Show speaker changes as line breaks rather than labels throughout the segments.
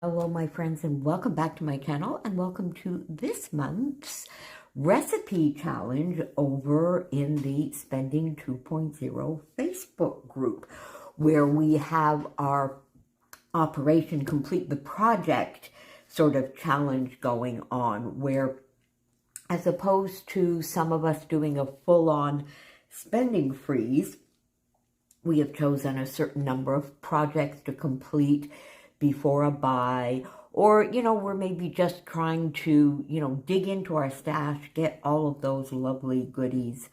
Hello, my friends, and welcome back to my channel, and welcome to this month's recipe challenge over in the Spending 2.0 Facebook group, where we have our Operation Complete the Project sort of challenge going on, where as opposed to some of us doing a full-on spending freeze, we have chosen a certain number of projects to complete before a buy, or, we're maybe just trying to, dig into our stash, get all of those lovely goodies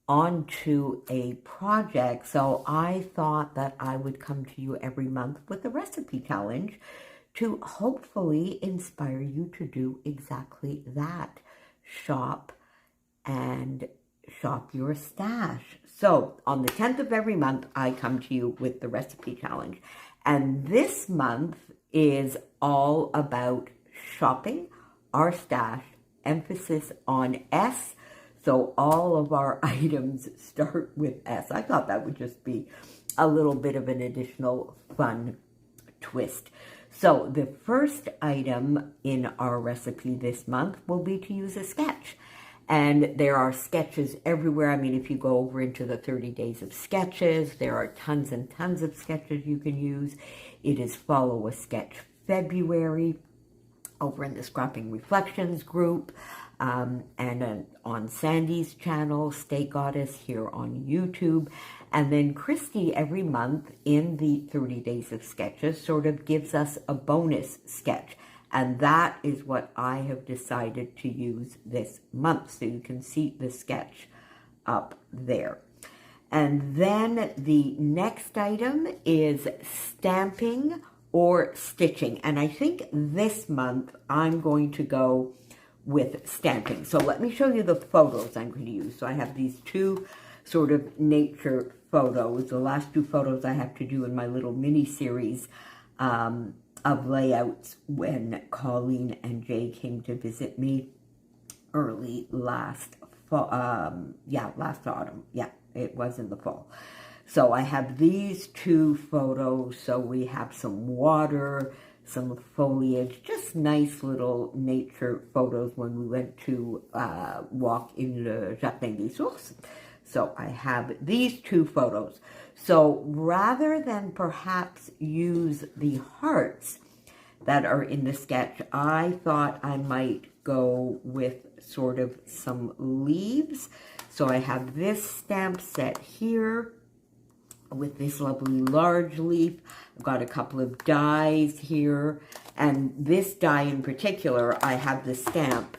onto a project. So I thought that I would come to you every month with a recipe challenge to hopefully inspire you to do exactly that. Shop and shop your stash. So on the 10th of every month, I come to you with the recipe challenge. And this month is all about shopping our stash, emphasis on S. So all of our items start with S. I thought that would just be a little bit of an additional fun twist. So the first item in our recipe this month will be to use a sketch. And there are sketches everywhere. I mean, if you go over into the 30 days of sketches, there are tons and tons of sketches you can use. It is Follow a Sketch February over in the Scrapping Reflections group, and on Sandy's channel, Stay Goddess, here on YouTube. And then Christy every month in the 30 days of sketches sort of gives us a bonus sketch. And that is what I have decided to use this month. So you can see the sketch up there. And then the next item is stamping or stitching. And I think this month I'm going to go with stamping. So let me show you the photos I'm going to use. So I have these two sort of nature photos. The last two photos I have to do in my little mini series of layouts when Colleen and Jay came to visit me early last fall, last autumn. Yeah, it was in the fall. So I have these two photos. So we have some water, some foliage, just nice little nature photos when we went to walk in Le Jardin des Sources. So I have these two photos. So rather than perhaps use the hearts that are in the sketch, I thought I might go with sort of some leaves. So I have this stamp set here with this lovely large leaf. I've got a couple of dies here. And this die in particular, I have the stamp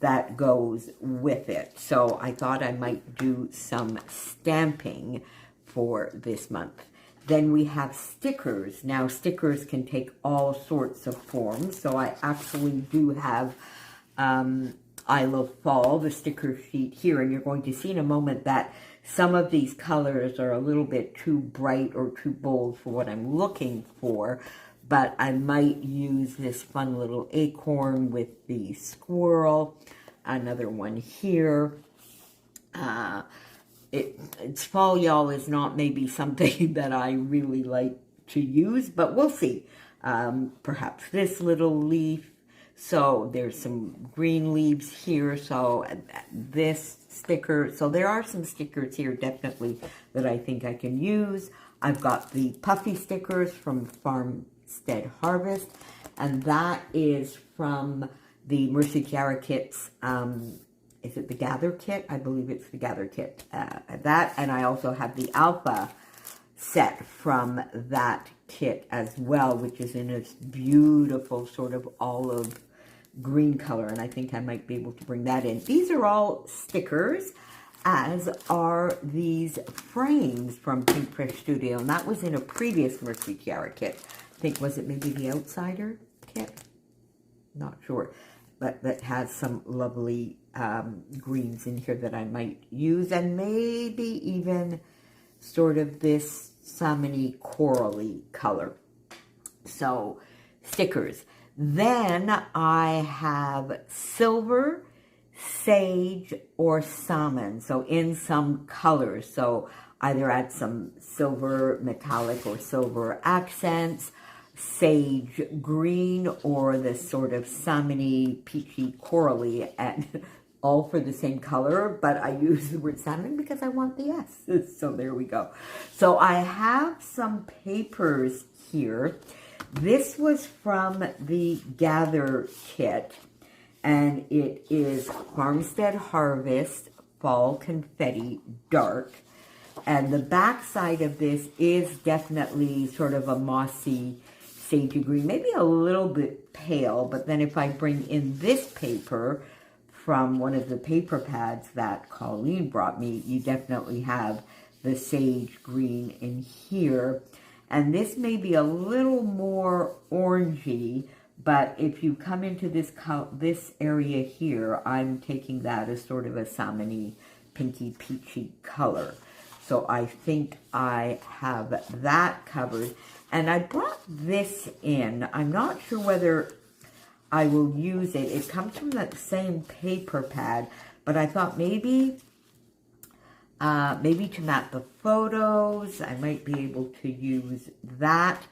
that goes with it. So I thought I might do some stamping for this month. Then we have stickers. Now stickers can take all sorts of forms. So I actually do have I Love Fall, the sticker sheet here. And you're going to see in a moment that some of these colors are a little bit too bright or too bold for what I'm looking for. But I might use this fun little acorn with the squirrel. Another one here. It's fall, y'all, is not maybe something that I really like to use, but we'll see. Perhaps this little leaf. So there's some green leaves here. So this sticker. So there are some stickers here definitely that I think I can use. I've got the puffy stickers from Farmstead Harvest, and that is from the Mercy Chiara kits. Is it the Gather kit? I believe it's the Gather kit. That, and I also have the Alpha set from that kit as well, which is in a beautiful sort of olive green color, and I think I might be able to bring that in. These are all stickers, as are these frames from Pink Fresh Studio, and that was in a previous Mercy Chiara kit. I think, was it maybe the Outsider kit? Not sure, but that has some lovely greens in here that I might use, and maybe even sort of this salmon-y corally color. So stickers. Then I have silver, sage, or salmon. So in some colors. So either add some silver metallic or silver accents. sage green or this sort of salmon-y, peachy, corally, and all for the same color, but I use the word salmon because I want the S. So there we go. So I have some papers here. This was from the Gather Kit, and it is Farmstead Harvest Fall Confetti Dark. And the back side of this is definitely sort of a mossy, sagey green, maybe a little bit pale, but then if I bring in this paper from one of the paper pads that Colleen brought me, you definitely have the sage green in here. And this may be a little more orangey, but if you come into this area here, I'm taking that as sort of a salmon-y, pinky, peachy color. So I think I have that covered. And I brought this in. I'm not sure whether I will use it. It comes from that same paper pad, but I thought maybe to map the photos, I might be able to use that.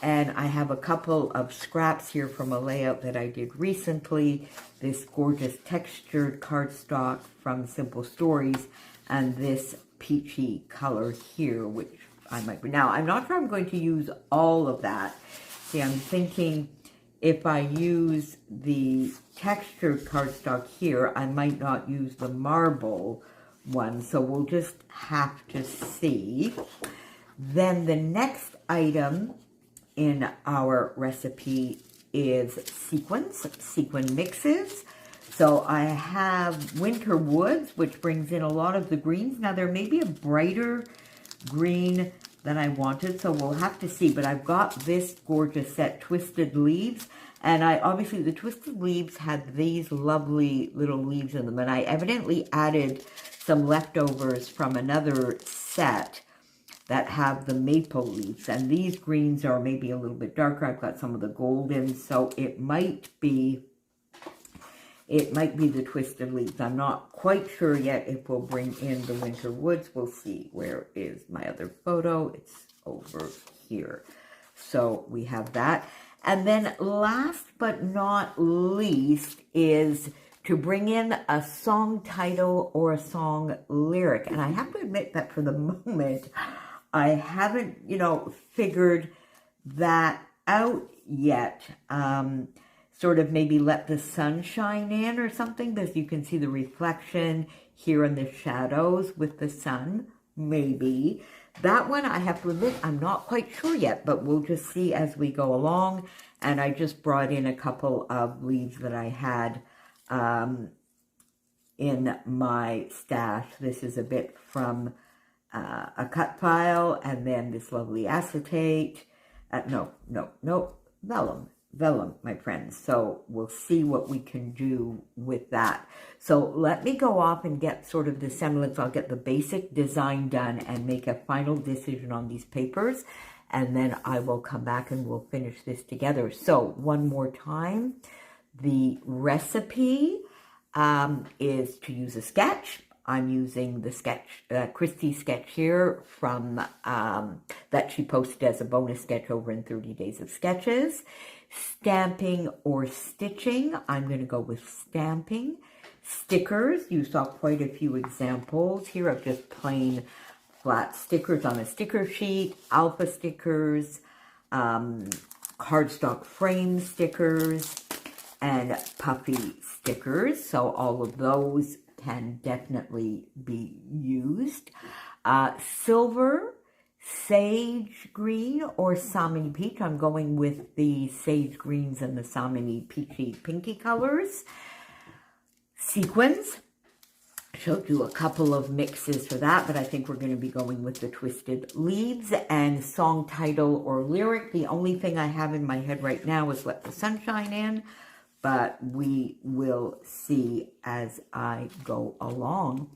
And I have a couple of scraps here from a layout that I did recently. This gorgeous textured cardstock from Simple Stories, and this peachy color here, which I might be. Now, I'm not sure I'm going to use all of that. See, I'm thinking if I use the textured cardstock here, I might not use the marble one, so we'll just have to see. Then the next item in our recipe is sequin mixes. So I have Winter Woods, which brings in a lot of the greens. Now there may be a brighter green than I wanted, so we'll have to see. But I've got this gorgeous set, Twisted Leaves. And obviously the Twisted Leaves had these lovely little leaves in them. And I evidently added some leftovers from another set that have the maple leaves. And these greens are maybe a little bit darker. I've got some of the golden, so it might be the Twisted Leaves. I'm not quite sure yet if we'll bring in the Winter Woods. We'll see. Where is my other photo? It's over here. So we have that. And then last but not least is to bring in a song title or a song lyric. And I have to admit that for the moment, I haven't, figured that out yet. Sort of maybe Let the Sun Shine In or something, because you can see the reflection here in the shadows with the sun, maybe. That one, I have to admit, I'm not quite sure yet, but we'll just see as we go along. And I just brought in a couple of leaves that I had in my stash. This is a bit from a cut file, and then this lovely acetate. Vellum, my friends. So we'll see what we can do with that. So let me go off and get sort of the semblance. I'll get the basic design done and make a final decision on these papers. And then I will come back and we'll finish this together. So one more time, the recipe is to use a sketch. I'm using the sketch, Christy sketch here from, that she posted as a bonus sketch over in 30 Days of Sketches. Stamping or stitching, I'm going to go with stamping. Stickers, you saw quite a few examples here of just plain flat stickers on a sticker sheet, alpha stickers, cardstock frame stickers, and puffy stickers. So all of those can definitely be used. Silver, sage green, or salmon peach. I'm going with the sage greens and the salmon peachy pinky colors. Sequins. She'll do a couple of mixes for that, but I think we're going to be going with the Twisted Leaves. And song title or lyric, the only thing I have in my head right now is Let the Sun Shine In, but we will see as I go along.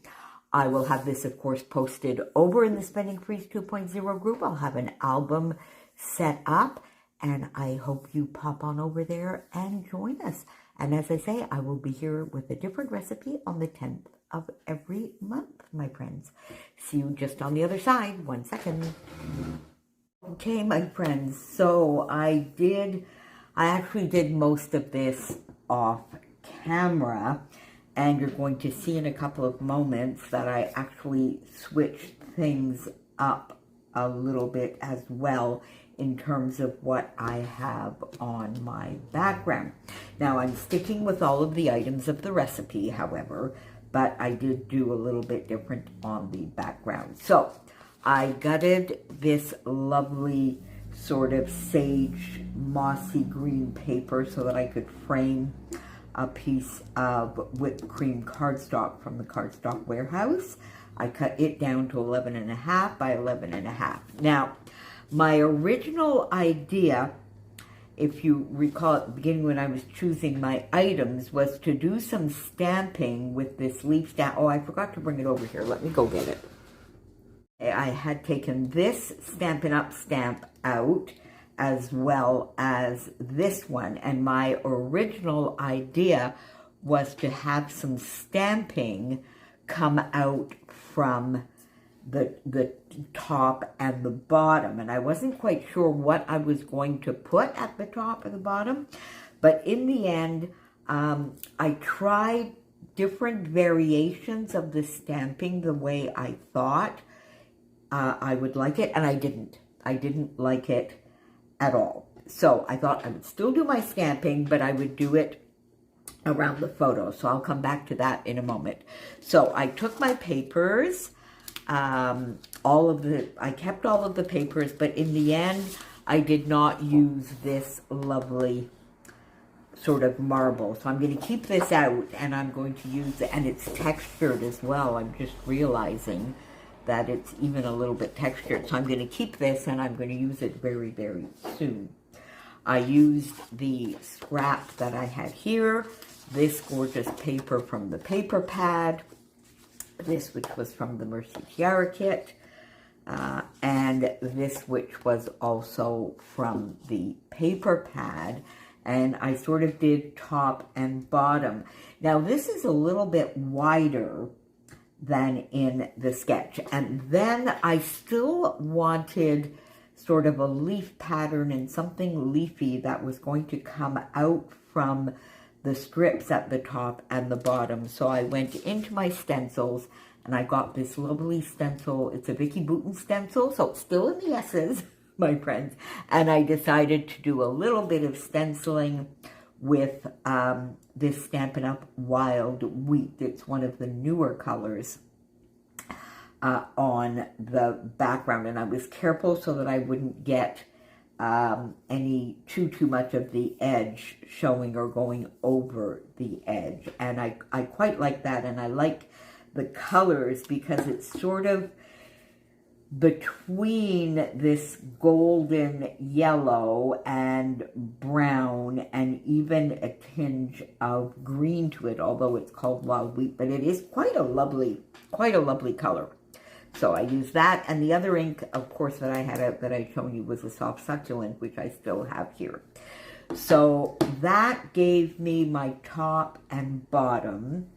I will have this, of course, posted over in the Spending Freeze 2.0 group. I'll have an album set up, and I hope you pop on over there and join us. And as I say, I will be here with a different recipe on the 10th of every month, my friends. See you just on the other side. 1 second. Okay, my friends, so I actually did most of this off camera, and you're going to see in a couple of moments that I actually switched things up a little bit as well in terms of what I have on my background. Now, I'm sticking with all of the items of the recipe, however, but I did do a little bit different on the background. So, I gutted this lovely sort of sage mossy green paper so that I could frame a piece of whipped cream cardstock from the Cardstock Warehouse. I cut it down to 11.5 by 11.5. Now, my original idea, if you recall at the beginning when I was choosing my items, was to do some stamping with this leaf stamp. Oh, I forgot to bring it over here. Let me go get it. I had taken this Stampin' Up! Stamp out as well as this one, and my original idea was to have some stamping come out from the top and the bottom, and I wasn't quite sure what I was going to put at the top and the bottom, but in the end I tried different variations of the stamping the way I thought I would like it, and I didn't. I didn't like it at all. So I thought I would still do my stamping, but I would do it around the photo. So I'll come back to that in a moment. So I took my papers, I kept all of the papers, but in the end, I did not use this lovely sort of marble. So I'm going to keep this out, and I'm going to use it, and it's textured as well. I'm just realizing that it's even a little bit textured. So I'm going to keep this, and I'm going to use it very, very soon. I used the scrap that I had here, this gorgeous paper from the paper pad, this which was from the Mercy Tiara kit, and this which was also from the paper pad. And I sort of did top and bottom. Now this is a little bit wider than in the sketch. And then I still wanted sort of a leaf pattern and something leafy that was going to come out from the strips at the top and the bottom. So I went into my stencils and I got this lovely stencil. It's a Vicki Boutin stencil, so it's still in the S's, my friends. And I decided to do a little bit of stenciling with this Stampin' Up! Wild Wheat. It's one of the newer colors on the background, and I was careful so that I wouldn't get any too much of the edge showing or going over the edge. And I quite like that, and I like the colors because it's sort of between this golden yellow and brown and even a tinge of green to it, although it's called Wild Wheat, but it is quite a lovely color. So I used that, and the other ink, of course, that I had that I'd shown you was a Soft Succulent, which I still have here. So that gave me my top and bottom.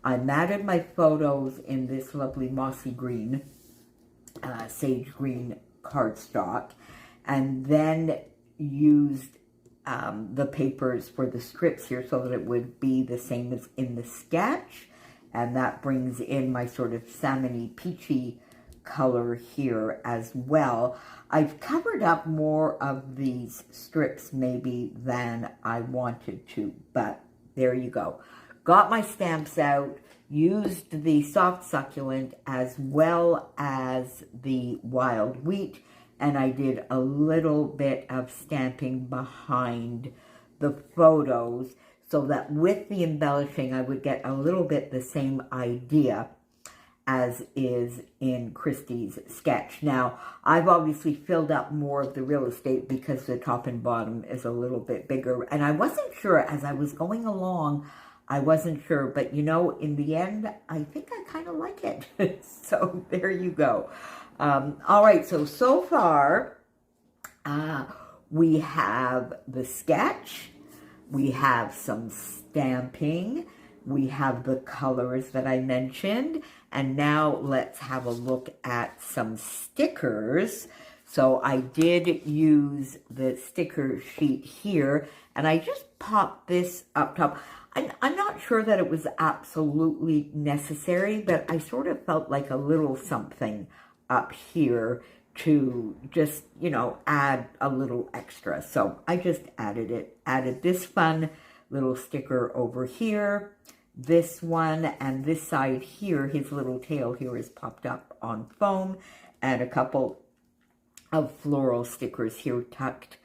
I matted my photos in this lovely mossy green, sage green cardstock, and then used the papers for the strips here so that it would be the same as in the sketch. And that brings in my sort of salmon-y, peachy color here as well. I've covered up more of these strips maybe than I wanted to, but there you go. Got my stamps out, used the Soft Succulent as well as the Wild Wheat, and I did a little bit of stamping behind the photos so that with the embellishing I would get a little bit the same idea as is in Christy's sketch. Now, I've obviously filled up more of the real estate because the top and bottom is a little bit bigger, and I wasn't sure as I was going along. I wasn't sure, but you know, in the end, I think I kind of like it. So there you go. All right, so far, we have the sketch, we have some stamping, we have the colors that I mentioned, and now let's have a look at some stickers. So I did use the sticker sheet here, and I just popped this up top. I'm not sure that it was absolutely necessary, but I sort of felt like a little something up here to just, you know, add a little extra. So I just added it, added this fun little sticker over here, this one, and this side here, his little tail here is popped up on foam, and a couple of floral stickers here tucked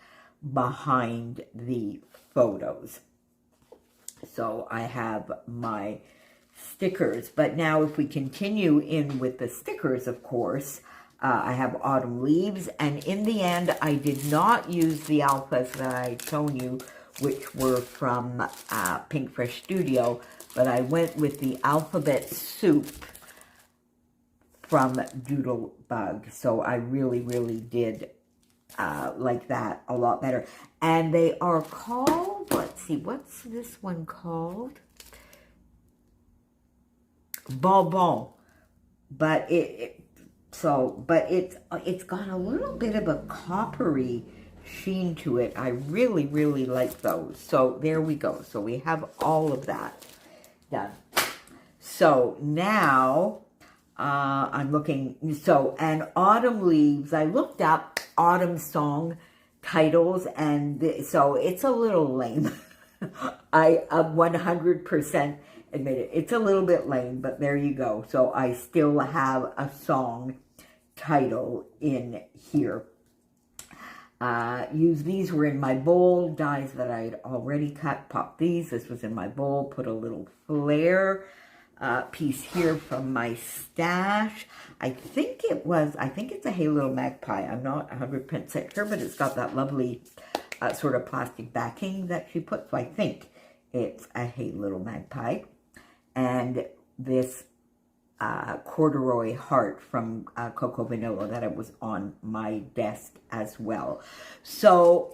behind the photos. So I have my stickers, but now if we continue in with the stickers, of course, I have autumn leaves, and in the end, I did not use the alphas that I had shown you, which were from Pink Fresh Studio, but I went with the alphabet soup from Doodlebug. So I really, really did like that a lot better. And they are called, let's see, what's this one called? Bonbon. But it's got a little bit of a coppery sheen to it. I really, really like those. So there we go. So we have all of that done. So now I'm looking, and autumn leaves, I looked up autumn song titles, and so it's a little lame. I 100% admit it. It's a little bit lame, but there you go. So I still have a song title in here. These were in my bowl, dies that I had already cut, popped these. This was in my bowl, put a little flare piece here from my stash. I think it's a Hey Little Magpie. I'm not 100% sure, but it's got that lovely sort of plastic backing that she put. So I think it's a Hey Little Magpie. And this corduroy heart from Coco Vanilla that was on my desk as well. So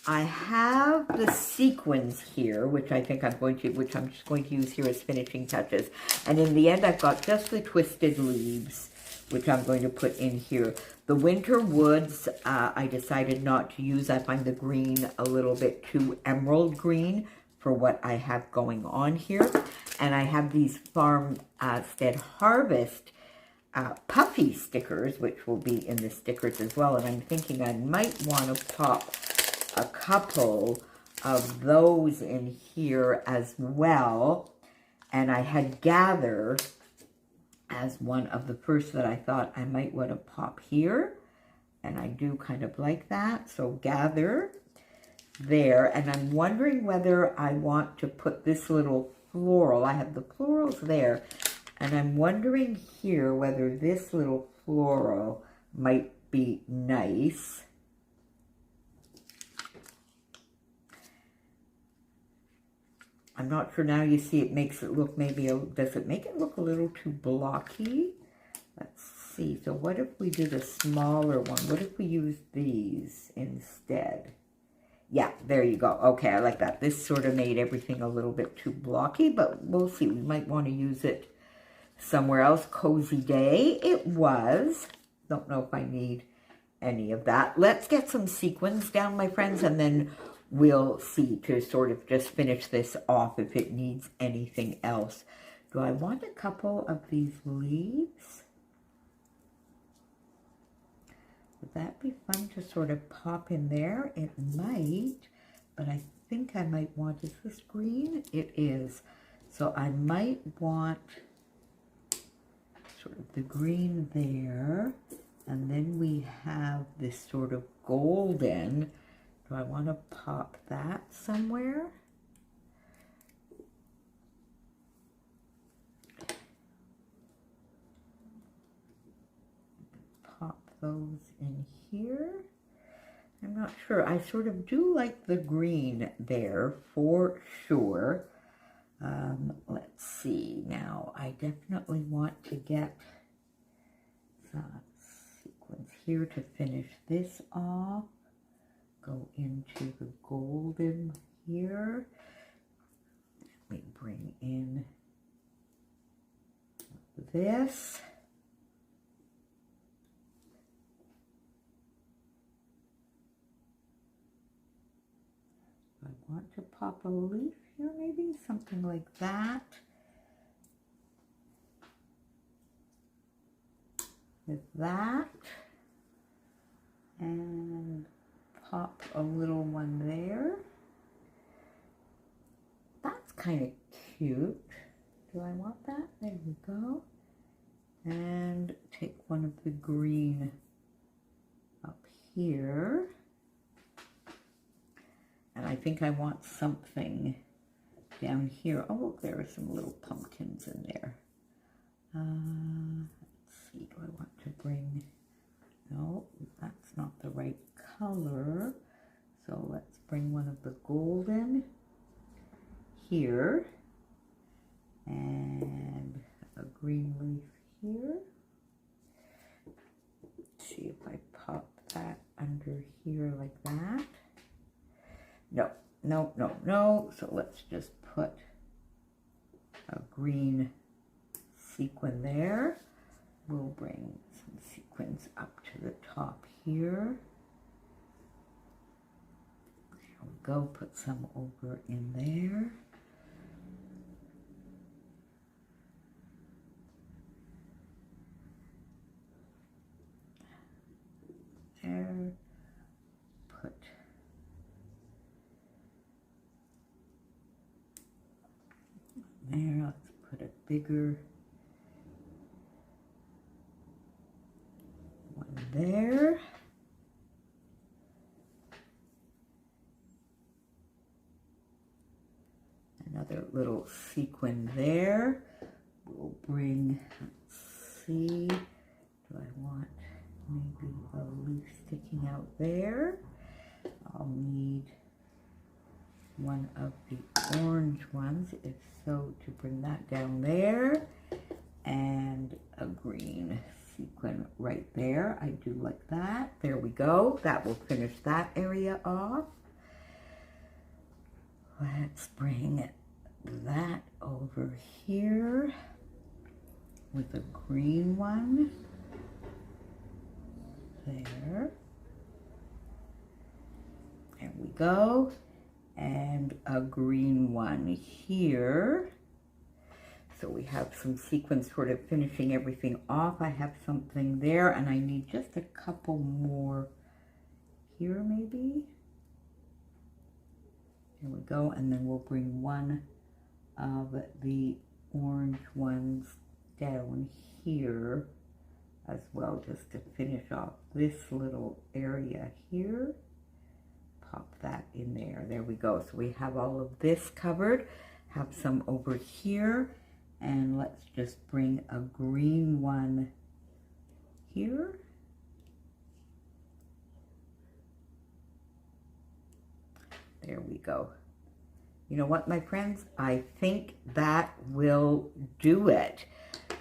I have the sequins here, which I'm just going to use here as finishing touches. And in the end, I've got just the twisted leaves, which I'm going to put in here. The winter woods, I decided not to use. I find the green a little bit too emerald green for what I have going on here. And I have these Farmstead Harvest puffy stickers, which will be in the stickers as well. And I'm thinking I might want to pop a couple of those in here as well. And I had Gather as one of the first that I thought I might want to pop here. And I do kind of like that. So Gather there. And I'm wondering whether I want to put this little floral. I have the florals there. And I'm wondering here whether this little floral might be nice. I'm not sure now. You see it makes it look maybe, does it make it look a little too blocky? Let's see. So what if we did a smaller one? What if we used these instead? Yeah, there you go. Okay, I like that. This sort of made everything a little bit too blocky, but we'll see. We might want to use it somewhere else. Cozy Day it was. Don't know if I need any of that. Let's get some sequins down, my friends, and then we'll see to sort of just finish this off if it needs anything else. Do I want a couple of these leaves? Would that be fun to sort of pop in there? It might, but I think I might want, is this green? It is. So I might want sort of the green there, and then we have this sort of golden. Do I want to pop that somewhere? Pop those in here. I'm not sure. I sort of do like the green there for sure. Let's see. Now, I definitely want to get some sequins here to finish this off. Go into the golden here. Let me bring in this. want to pop a leaf here, maybe something like that. With that, and pop a little one there. That's kind of cute. Do I want that? There we go. And take one of the green up here. And I think I want something down here. Oh, look, there are some little pumpkins in there. Let's see, do I want to bring... No, that's not the right color. So let's bring one of the golden here. And a green leaf here. See if I pop that under here like that. No, no, no, no. So let's just put a green sequin there. We'll bring some sequins up to the top here. There we go. Put some over in there. There. Put there. Let's put a bigger one there. Another little sequin there. We'll bring, let's see, do I want maybe a leaf sticking out there? I'll need one of the orange ones, if so, to bring that down there. And a green sequin right there. I do like that. There we go. That will finish that area off. Let's bring that over here with a green one. There. There we go. And a green one here. So we have some sequins sort of finishing everything off. I have something there, and I need just a couple more here maybe. Here we go, and then we'll bring one of the orange ones down here as well, just to finish off this little area here. Pop that in there. There we go. So we have all of this covered. Have some over here. And let's just bring a green one here. There we go. You know what, my friends? I think that will do it.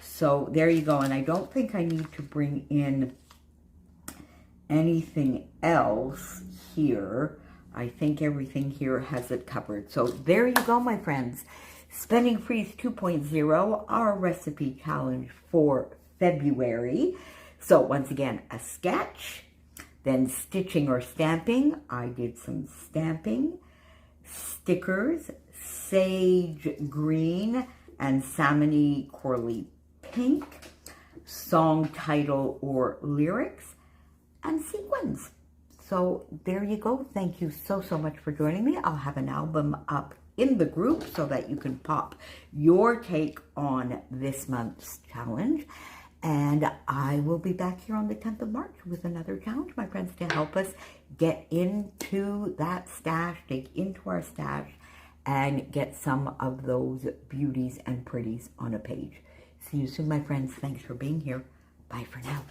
So there you go. And I don't think I need to bring in anything else here. I think everything here has it covered. So there you go, my friends. Spending Freeze 2.0, our recipe challenge for February. So once again, a sketch, then stitching or stamping. I did some stamping, stickers, sage green and salmon-y corally pink, song title or lyrics, and sequins. So there you go. Thank you so much for joining me. I'll have an album up in the group so that you can pop your take on this month's challenge. And I will be back here on the 10th of March with another challenge, my friends, to help us get into that stash, dig into our stash, and get some of those beauties and pretties on a page. See you soon, my friends. Thanks for being here. Bye for now.